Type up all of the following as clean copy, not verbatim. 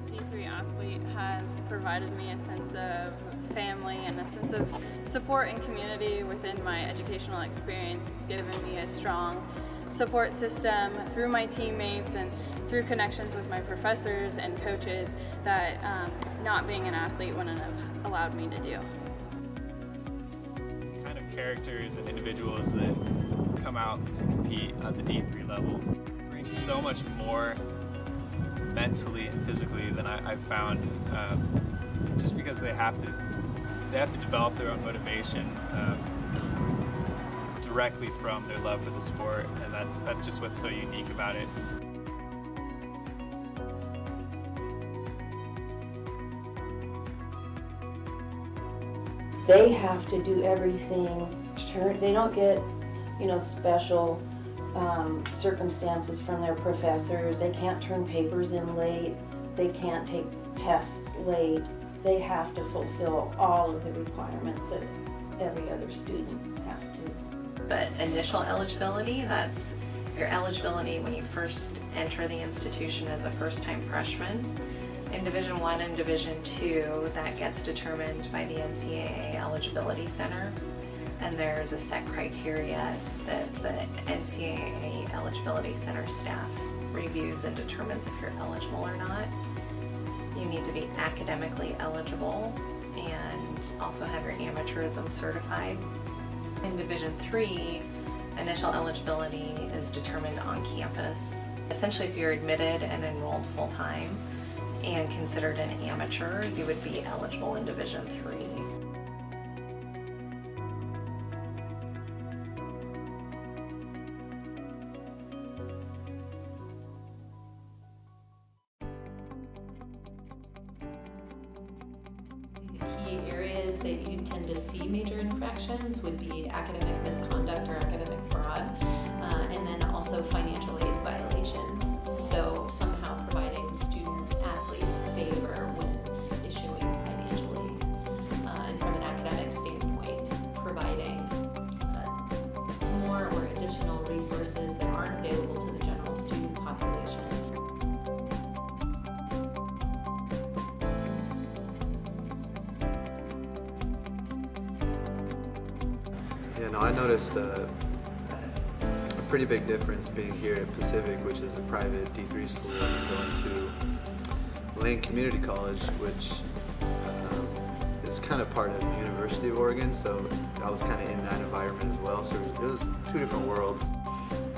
D3 athlete has provided me a sense of family and a sense of support and community within my educational experience. It's given me a strong support system through my teammates and through connections with my professors and coaches that not being an athlete wouldn't have allowed me to do. The kind of characters and individuals that come out to compete at the D3 level bring so much more mentally and physically than I've found, just because they have to develop their own motivation directly from their love for the sport, and that's just what's so unique about it. They have to do everything to turn. They don't get, special circumstances from their professors. They can't turn papers in late. They can't take tests late. They have to fulfill all of the requirements that every other student has to. But initial eligibility, that's your eligibility when you first enter the institution as a first-time freshman. In Division I and Division II, that gets determined by the NCAA Eligibility Center. And there's a set criteria that the NCAA Eligibility Center staff reviews and determines if you're eligible or not. You need to be academically eligible and also have your amateurism certified. In Division III, initial eligibility is determined on campus. Essentially, if you're admitted and enrolled full-time and considered an amateur, you would be eligible in Division III. Key areas that you tend to see major infractions would be academic misconduct or academic fraud, and then also financial aid violations. So somehow providing student athletes favor when issuing financial aid, and from an academic standpoint, providing more or additional resources that aren't available to the general student population. I noticed a pretty big difference being here at Pacific, which is a private D3 school, and going to Lane Community College, which is kind of part of University of Oregon, so I was kind of in that environment as well. So it was two different worlds,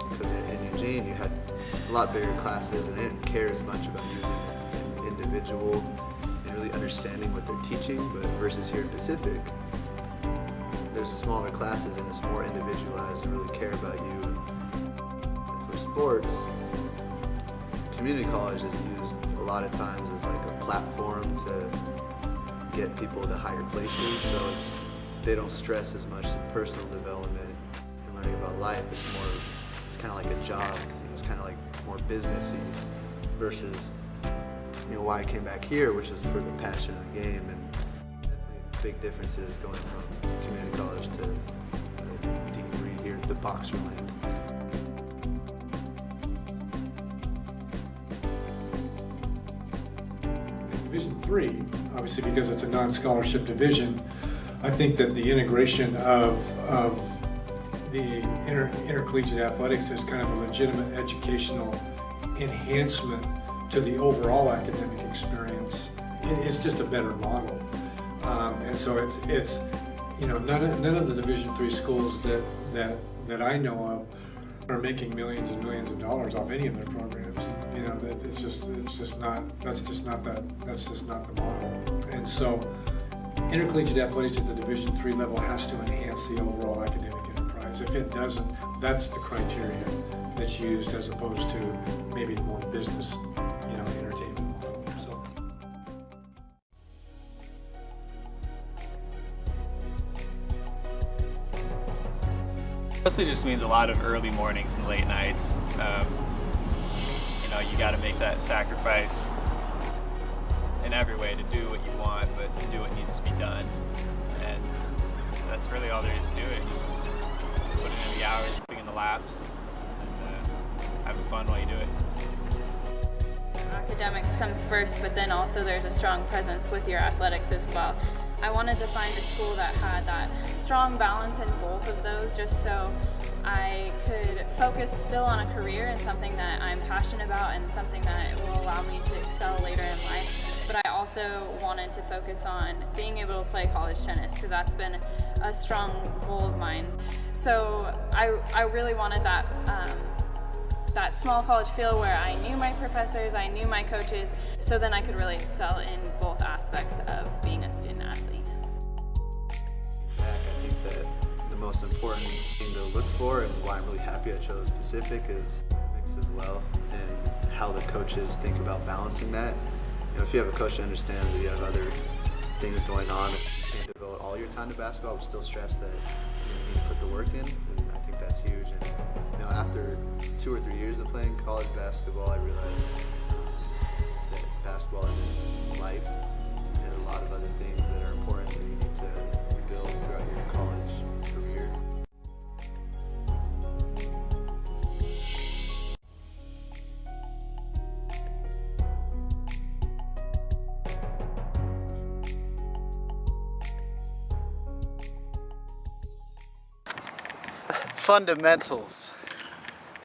because in Eugene you had a lot bigger classes and they didn't care as much about using an individual and really understanding what they're teaching, but versus here at Pacific, there's smaller classes and it's more individualized and really care about you. And for sports, community college is used a lot of times as like a platform to get people to higher places, so they don't stress as much in personal development and learning about life. It's kind of like a job. It's kind of like more businessy versus why I came back here, which is for the passion of the game. And big differences going from community college to D3 here at the Boxerland. In Division III, obviously because it's a non-scholarship division, I think that the integration of the intercollegiate athletics is kind of a legitimate educational enhancement to the overall academic experience. It's just a better model. And so it's none of the Division III schools that I know of are making millions and millions of dollars off any of their programs. That's just not the model. And so intercollegiate athletics at the Division III level has to enhance the overall academic enterprise. If it doesn't, that's the criteria that's used as opposed to maybe the more business, entertainment model. So. Mostly just means a lot of early mornings and late nights. You got to make that sacrifice in every way to do what you want, but to do what needs to be done. And that's really all there is to it. Just putting in the hours, putting in the laps, and having fun while you do it. academics comes first, but then also there's a strong presence with your athletics as well. I wanted to find a school that had that strong balance in both of those, just so I could focus still on a career and something that I'm passionate about and something that will allow me to excel later in life. But I also wanted to focus on being able to play college tennis, because that's been a strong goal of mine. So I really wanted that that small college feel where I knew my professors, I knew my coaches, so then I could really excel in both aspects of being a student athlete. I think that the most important thing to look for, and why I'm really happy I chose Pacific, is mix as well, and how the coaches think about balancing that. You know, if you have a coach that understands that you have other things going on, you can't devote all your time to basketball, but still stress that you need to put the work in, and I think that's huge. And you know, after 2 or 3 years of playing college basketball, I realized that basketball is life, and a lot of other things that are important that you need to build throughout your college career. Fundamentals.